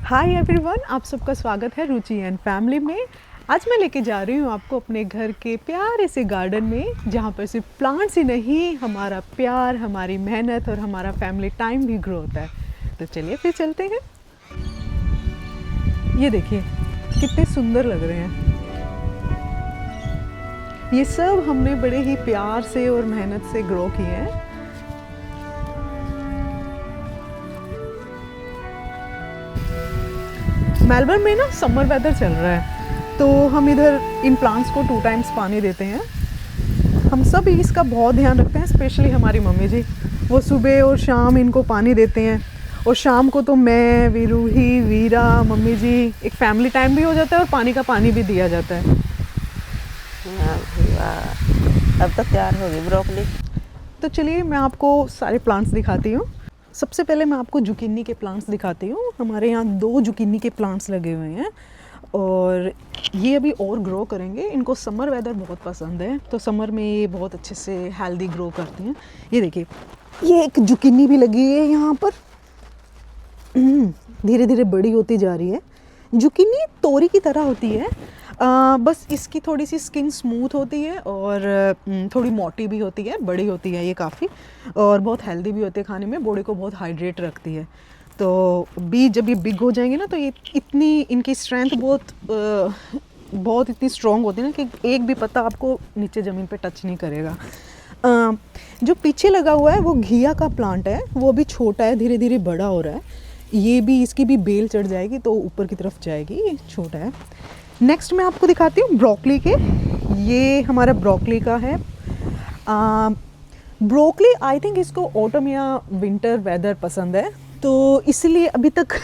Hi everyone, आप सबका स्वागत है रुचि एंड फैमिली में। आज मैं लेके जा रही हूँ आपको अपने घर के प्यारे से गार्डन में, जहाँ पर सिर्फ प्लांट्स ही नहीं, हमारा प्यार, हमारी मेहनत और हमारा फैमिली टाइम भी ग्रो होता है। तो चलिए फिर चलते हैं। ये देखिए कितने सुंदर लग रहे हैं। ये सब हमने बड़े ही प्यार से और मेहनत से ग्रो किए हैं। मेलबर्न में ना समर वेदर चल रहा है, तो हम इधर इन प्लांट्स को 2 टाइम्स पानी देते हैं। हम सब इसका बहुत ध्यान रखते हैं, स्पेशली हमारी मम्मी जी। वो सुबह और शाम इनको पानी देते हैं, और शाम को तो मैं, विरूही, वीरा, मम्मी जी, एक फैमिली टाइम भी हो जाता है और पानी का पानी भी दिया जाता है। वाह, अब तो तैयार होगी ब्रोकली। तो चलिए मैं आपको सारे प्लांट्स दिखाती हूँ। सबसे पहले मैं आपको जुकीनी के प्लांट्स दिखाती हूँ। हमारे यहाँ 2 जुकीनी के प्लांट्स लगे हुए हैं, और ये अभी और ग्रो करेंगे। इनको समर वेदर बहुत पसंद है, तो समर में ये बहुत अच्छे से हेल्दी ग्रो करते हैं। ये देखिए, ये एक जुकीनी भी लगी है यहाँ पर, धीरे धीरे बड़ी होती जा रही है। जुकीनी तोरी की तरह होती है, बस इसकी थोड़ी सी स्किन स्मूथ होती है और थोड़ी मोटी भी होती है, बड़ी होती है ये काफ़ी, और बहुत हेल्दी भी होती है खाने में, बॉडी को बहुत हाइड्रेट रखती है। तो बीज जब ये बिग हो जाएंगे ना, तो ये इतनी इनकी स्ट्रेंथ बहुत इतनी स्ट्रॉन्ग होती है ना कि एक भी पत्ता आपको नीचे ज़मीन पे टच नहीं करेगा। जो पीछे लगा हुआ है वो घिया का प्लांट है, वो भी छोटा है, धीरे धीरे बड़ा हो रहा है। ये भी, इसकी भी बेल चढ़ जाएगी तो ऊपर की तरफ जाएगी, ये छोटा है। नेक्स्ट मैं आपको दिखाती हूँ ब्रोकली के। ये हमारा ब्रोकली का है। ब्रोकली आई थिंक इसको ऑटम या विंटर वेदर पसंद है, तो इसलिए अभी तक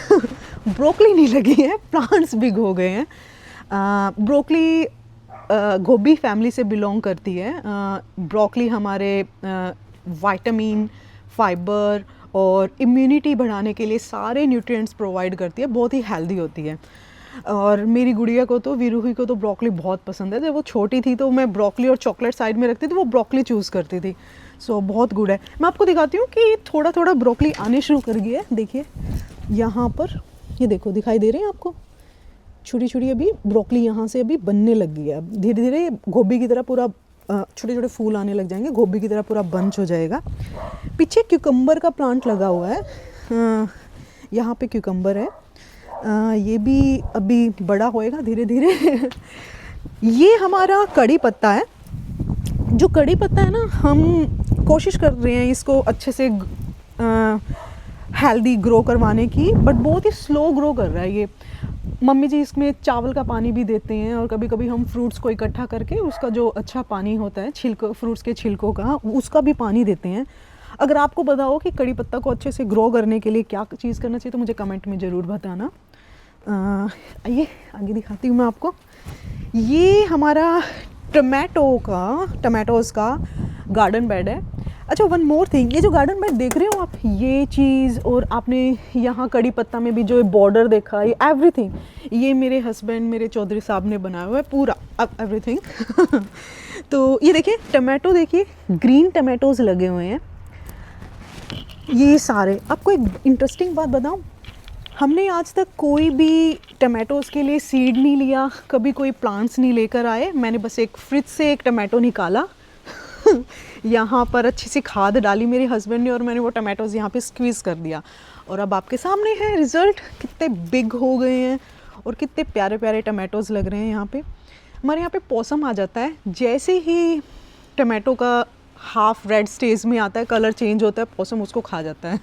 ब्रोकली नहीं लगी है, प्लांट्स बिग हो गए हैं। ब्रोकली गोभी फैमिली से बिलोंग करती है। ब्रोकली हमारे विटामिन, फाइबर और इम्यूनिटी बढ़ाने के लिए सारे न्यूट्रिएंट्स प्रोवाइड करती है, बहुत ही हेल्दी होती है। और मेरी गुड़िया को तो, विरूही को तो ब्रोकली बहुत पसंद है। जब वो छोटी थी तो मैं ब्रोकली और चॉकलेट साइड में रखती थी, वो ब्रोकली चूज़ करती थी। सो बहुत गुड है। मैं आपको दिखाती हूँ कि थोड़ा थोड़ा ब्रोकली आने शुरू कर गई है। देखिए यहाँ पर, ये देखो, दिखाई दे रहे हैं आपको, छोटी छोटी अभी ब्रोकली यहाँ से अभी बनने लग गई है। अब धीरे धीरे गोभी की तरह पूरा छोटे छोटे फूल आने लग जाएंगे, गोभी की तरह पूरा बंच हो जाएगा। पीछे क्यूकम्बर का प्लांट लगा हुआ है, यहाँ पे क्यूकम्बर है। ये भी अभी बड़ा होएगा धीरे धीरे। ये हमारा कड़ी पत्ता है। जो कड़ी पत्ता है ना, हम कोशिश कर रहे हैं इसको अच्छे से हेल्दी ग्रो करवाने की, बट बहुत ही स्लो ग्रो कर रहा है ये। मम्मी जी इसमें चावल का पानी भी देते हैं, और कभी कभी हम फ्रूट्स को इकट्ठा करके उसका जो अच्छा पानी होता है, छिलको, फ्रूट्स के छिलकों का, उसका भी पानी देते हैं। अगर आपको पता हो कि कड़ी पत्ता को अच्छे से ग्रो करने के लिए क्या चीज़ करना चाहिए, तो मुझे कमेंट में ज़रूर बताना। आइए आगे दिखाती हूँ मैं आपको। ये हमारा टमाटोज़ का गार्डन बेड है। अच्छा, वन मोर थिंग, ये जो गार्डन बेड देख रहे हो आप, ये चीज़, और आपने यहाँ कड़ी पत्ता में भी जो बॉर्डर देखा, ये एवरीथिंग, ये मेरे हस्बैंड, मेरे चौधरी साहब ने बनाया हुआ है पूरा, अब एवरीथिंग। तो ये देखिए टमाटो, देखिए ग्रीन टमाटोज़ लगे हुए हैं ये सारे। आपको एक इंटरेस्टिंग बात बताऊँ, हमने आज तक कोई भी टमाटोज़ के लिए सीड नहीं लिया, कभी कोई प्लांट्स नहीं लेकर आए। मैंने बस एक फ्रिज से एक टमाटो निकाला, यहाँ पर अच्छी सी खाद डाली मेरे हस्बैंड ने, और मैंने वो टमाटोज़ यहाँ पे स्क्वीज़ कर दिया, और अब आपके सामने है रिज़ल्ट। कितने बिग हो गए हैं और कितने प्यारे प्यारे टमाटोज़ लग रहे हैं यहाँ पे। हमारे यहाँ पे पॉसम आ जाता है, जैसे ही टमाटो का हाफ रेड स्टेज में आता है, कलर चेंज होता है, पॉसम उसको खा जाता है।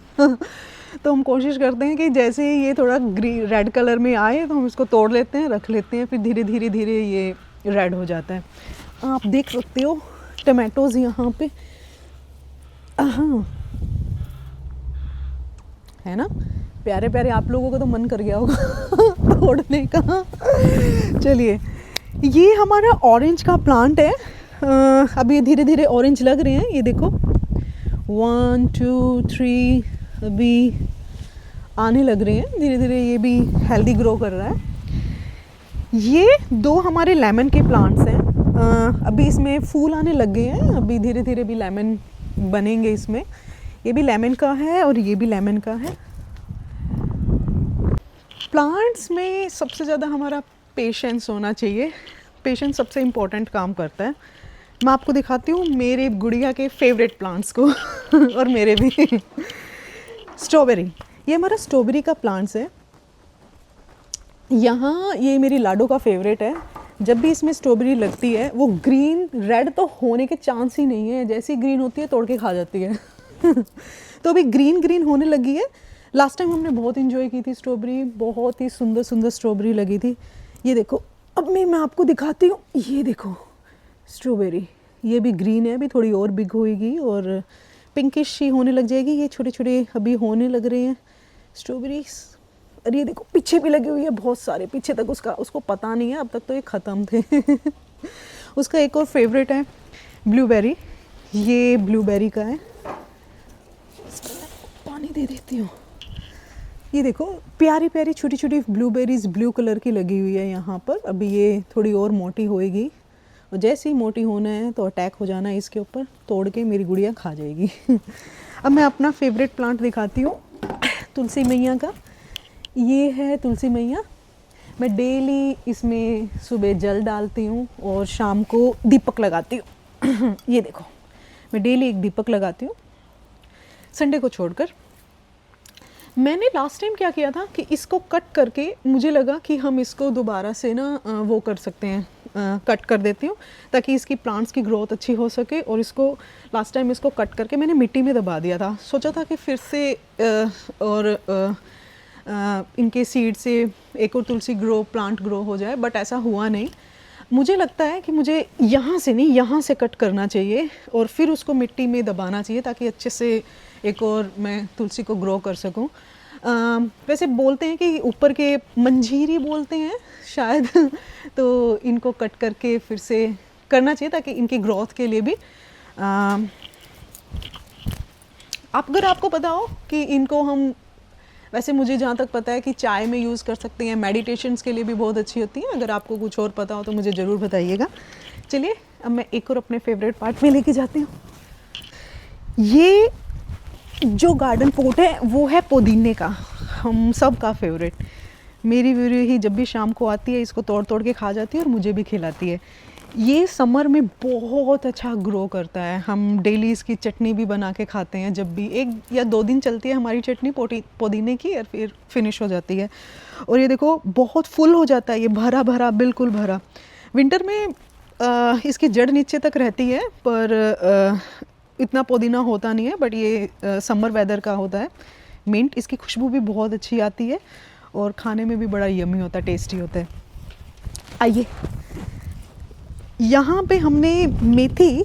तो हम कोशिश करते हैं कि जैसे ही ये थोड़ा ग्रीन रेड कलर में आए तो हम इसको तोड़ लेते हैं, रख लेते हैं, फिर धीरे धीरे धीरे ये रेड हो जाता है। आप देख सकते हो टमाटोज़ यहाँ पे, हाँ है ना, प्यारे प्यारे। आप लोगों का तो मन कर गया होगा तोड़ने का। चलिए, ये हमारा ऑरेंज का प्लांट है। अभी धीरे धीरे ऑरेंज लग रहे हैं, ये देखो 1 2 3 अभी आने लग रहे हैं धीरे धीरे, ये भी हेल्दी ग्रो कर रहा है। ये 2 हमारे लेमन के प्लांट्स हैं। अभी इसमें फूल आने लग गए हैं, अभी धीरे धीरे भी लेमन बनेंगे इसमें। ये भी लेमन का है और ये भी लेमन का है। प्लांट्स में सबसे ज़्यादा हमारा पेशेंस होना चाहिए। पेशेंस सबसे इम्पोर्टेंट काम करता है। मैं आपको दिखाती हूँ मेरे गुड़िया के फेवरेट प्लांट्स को और मेरे भी। स्ट्रॉबेरी, ये हमारा स्ट्रॉबेरी का प्लांट्स है। यहाँ ये मेरी लाडो का फेवरेट है। जब भी इसमें स्ट्रॉबेरी लगती है वो ग्रीन रेड तो होने के चांस ही नहीं है, जैसी ग्रीन होती है तोड़ के खा जाती है। तो अभी ग्रीन ग्रीन होने लगी है। लास्ट टाइम हमने बहुत इंजॉय की थी स्ट्रॉबेरी, बहुत ही सुंदर सुंदर स्ट्रॉबेरी लगी थी। ये देखो, अब मैं आपको दिखाती हूँ। ये देखो स्ट्रॉबेरी, ये भी ग्रीन है, अभी थोड़ी और बिग होएगी और पिंकिश ही होने लग जाएगी। ये छोटे छोटे अभी होने लग रहे हैं स्ट्रॉबेरीज। और ये देखो पीछे भी लगी हुई है बहुत सारे, पीछे तक उसको पता नहीं है, अब तक तो ये ख़त्म थे। उसका एक और फेवरेट है ब्लूबेरी, ये ब्लूबेरी का है। पानी दे देती हूँ। ये देखो प्यारी प्यारी छोटी छोटी ब्लूबेरीज ब्लू कलर की लगी हुई है यहाँ पर। अभी ये थोड़ी और मोटी होएगी और जैसे ही मोटी होना है तो अटैक हो जाना है इसके ऊपर, तोड़ के मेरी गुड़िया खा जाएगी। अब मैं अपना फेवरेट प्लांट दिखाती हूँ, तुलसी मैया का। ये है तुलसी मैया। मैं डेली इसमें सुबह जल डालती हूँ और शाम को दीपक लगाती हूँ। ये देखो मैं डेली एक दीपक लगाती हूँ संडे को छोड़कर। मैंने लास्ट टाइम क्या किया था कि इसको कट करके मुझे लगा कि हम इसको दोबारा से ना वो कर सकते हैं, कट कर देती हूँ ताकि इसकी प्लांट्स की ग्रोथ अच्छी हो सके। और इसको लास्ट टाइम इसको कट करके मैंने मिट्टी में दबा दिया था। सोचा था कि फिर से इनके सीड से एक और तुलसी प्लांट ग्रो हो जाए, बट ऐसा हुआ नहीं। मुझे लगता है कि मुझे यहाँ से नहीं, यहाँ से कट करना चाहिए और फिर उसको मिट्टी में दबाना चाहिए ताकि अच्छे से एक और मैं तुलसी को ग्रो कर सकूं। वैसे बोलते हैं कि ऊपर के मंजीरी बोलते हैं शायद, तो इनको कट करके फिर से करना चाहिए ताकि इनकी ग्रोथ के लिए भी अगर आपको पता हो कि इनको हम, वैसे मुझे जहाँ तक पता है कि चाय में यूज़ कर सकते हैं, मेडिटेशंस के लिए भी बहुत अच्छी होती है। अगर आपको कुछ और पता हो तो मुझे ज़रूर बताइएगा। चलिए अब मैं एक और अपने फेवरेट पार्ट में लेके जाती हूँ। ये जो गार्डन पॉट है वो है पुदीने का, हम सब का फेवरेट। मेरी वीडियो ही जब भी शाम को आती है इसको तोड़ तोड़ के खा जाती है और मुझे भी खिलाती है। ये समर में बहुत अच्छा ग्रो करता है। हम डेली इसकी चटनी भी बना के खाते हैं। जब भी 1 या 2 दिन चलती है हमारी चटनी पुदीने की और फिर फिनिश हो जाती है। और ये देखो बहुत फुल हो जाता है, ये भरा भरा, बिल्कुल भरा। विंटर में इसकी जड़ नीचे तक रहती है पर इतना पुदीना होता नहीं है, बट ये समर वेदर का होता है। मिंट, इसकी खुशबू भी बहुत अच्छी आती है और खाने में भी बड़ा यम्मी होता है, टेस्टी होता है। आइए, यहाँ पे हमने मेथी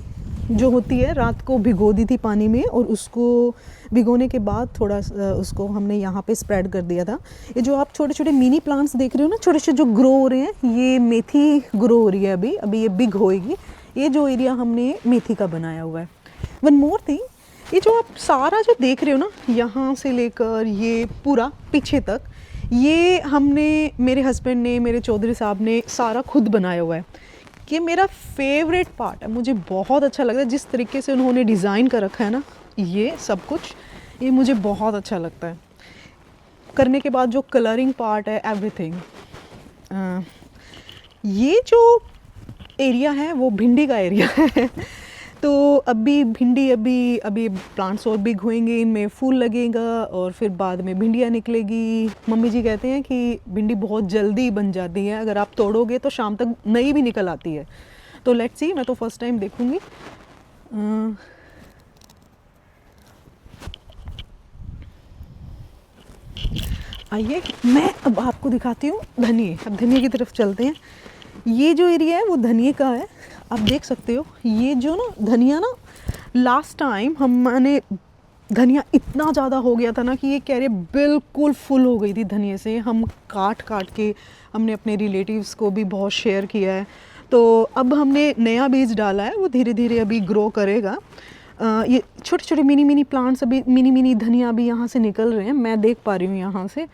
जो होती है रात को भिगो दी थी पानी में और उसको भिगोने के बाद थोड़ा उसको हमने यहाँ पे स्प्रेड कर दिया था। ये जो आप छोटे छोटे मिनी प्लांट्स देख रहे हो ना, छोटे छोटे जो ग्रो हो रहे हैं, ये मेथी ग्रो हो रही है। अभी ये बिग होएगी। ये जो एरिया हमने मेथी का बनाया हुआ है। वन मोर थिंग, ये जो आप सारा जो देख रहे हो ना, यहाँ से लेकर ये पूरा पीछे तक, ये हमने, मेरे हस्बैंड ने, मेरे चौधरी साहब ने सारा खुद बनाया हुआ है। ये मेरा फेवरेट पार्ट है, मुझे बहुत अच्छा लगता है जिस तरीके से उन्होंने डिज़ाइन कर रखा है ना, ये सब कुछ, ये मुझे बहुत अच्छा लगता है। करने के बाद जो कलरिंग पार्ट है, एवरीथिंग। ये जो एरिया है वो भिंडी का एरिया है। तो अभी भिंडी, अभी प्लांट्स और बिग होएंगे, इनमें फूल लगेगा और फिर बाद में भिंडियाँ निकलेगी। मम्मी जी कहते हैं कि भिंडी बहुत जल्दी बन जाती है, अगर आप तोड़ोगे तो शाम तक नई भी निकल आती है। तो लेट्स सी, मैं तो फर्स्ट टाइम देखूँगी। आइए मैं अब आपको दिखाती हूँ धनिए। अब धनिए की तरफ चलते हैं। ये जो एरिया है वो धनिए का है, आप देख सकते हो। ये जो ना धनिया ना, लास्ट टाइम हमने धनिया इतना ज़्यादा हो गया था ना कि ये कैरेट बिल्कुल फुल हो गई थी धनिए से। हम काट काट के हमने अपने रिलेटिव्स को भी बहुत शेयर किया है। तो अब हमने नया बीज डाला है, वो धीरे धीरे अभी ग्रो करेगा। ये छोटे छोटे मिनी प्लांट्स, अभी मिनी धनिया भी यहाँ से निकल रहे हैं, मैं देख पा रही हूँ यहाँ से।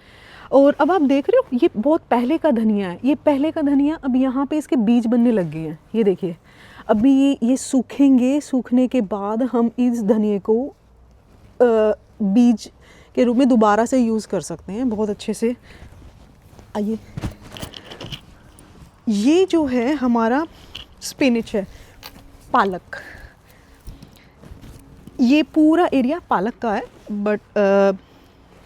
और अब आप देख रहे हो ये बहुत पहले का धनिया है। ये पहले का धनिया अब यहाँ पे इसके बीज बनने लग गए हैं। ये देखिए, अभी ये सूखेंगे, सूखने के बाद हम इस धनिए को बीज के रूप में दोबारा से यूज़ कर सकते हैं बहुत अच्छे से। आइए, ये जो है हमारा स्पिनिच है, पालक। ये पूरा एरिया पालक का है, बट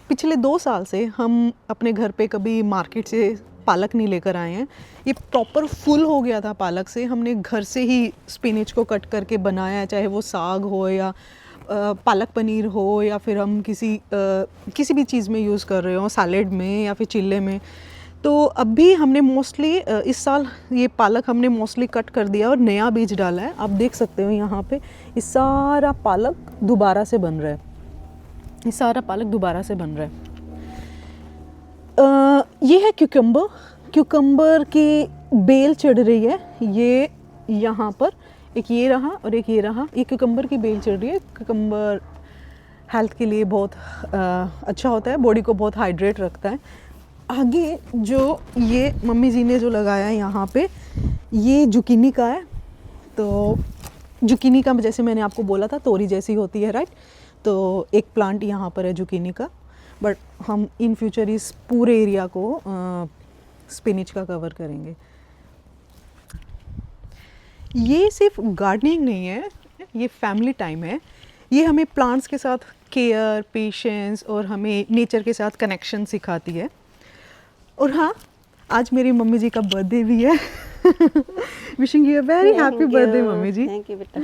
पिछले 2 साल से हम अपने घर पे कभी मार्केट से पालक नहीं लेकर आए हैं। ये प्रॉपर फुल हो गया था पालक से, हमने घर से ही स्पिनिच को कट करके बनाया है, चाहे वो साग हो या पालक पनीर हो, या फिर हम किसी भी चीज़ में यूज़ कर रहे हो, सैलेड में या फिर चिल्ले में। तो अभी हमने मोस्टली इस साल ये पालक हमने मोस्टली कट कर दिया और नया बीज डाला है। आप देख सकते हो यहाँ पे ये सारा पालक दोबारा से बन रहा है, ये सारा पालक दोबारा से बन रहा है। ये है क्यूकम्बर की बेल चढ़ रही है, ये यहाँ पर एक ये रहा और एक ये रहा, ये क्यूकम्बर की बेल चढ़ रही है। क्यूकम्बर हेल्थ के लिए बहुत अच्छा होता है, बॉडी को बहुत हाइड्रेट रखता है। आगे जो ये मम्मी जी ने जो लगाया है यहाँ पे, ये जुकीनी का है। तो जुकीनी का जैसे मैंने आपको बोला था तोरी जैसी होती है, राइट। तो एक प्लांट यहाँ पर है जुकीनी का, बट हम इन फ्यूचर इस पूरे एरिया को स्पिनिच का कवर करेंगे। ये सिर्फ गार्डनिंग नहीं है, ये फैमिली टाइम है। ये हमें प्लांट्स के साथ केयर, पेशेंस और हमें नेचर के साथ कनेक्शन सिखाती है। और हाँ, आज मेरी मम्मी जी का बर्थडे भी है। Wishing you a very happy birthday mummy ji. Thank you बेटा।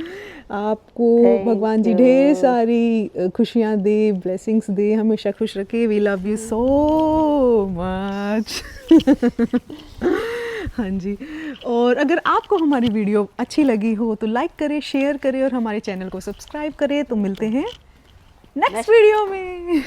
आपको Thank भगवान जी you. ढेर सारी खुशियाँ दे, ब्लेसिंग्स दे, हमेशा खुश रखे। We love you so much. हाँ जी, और अगर आपको हमारी वीडियो अच्छी लगी हो तो लाइक करें, शेयर करें और हमारे चैनल को सब्सक्राइब करें। तो मिलते हैं नेक्स्ट वीडियो में।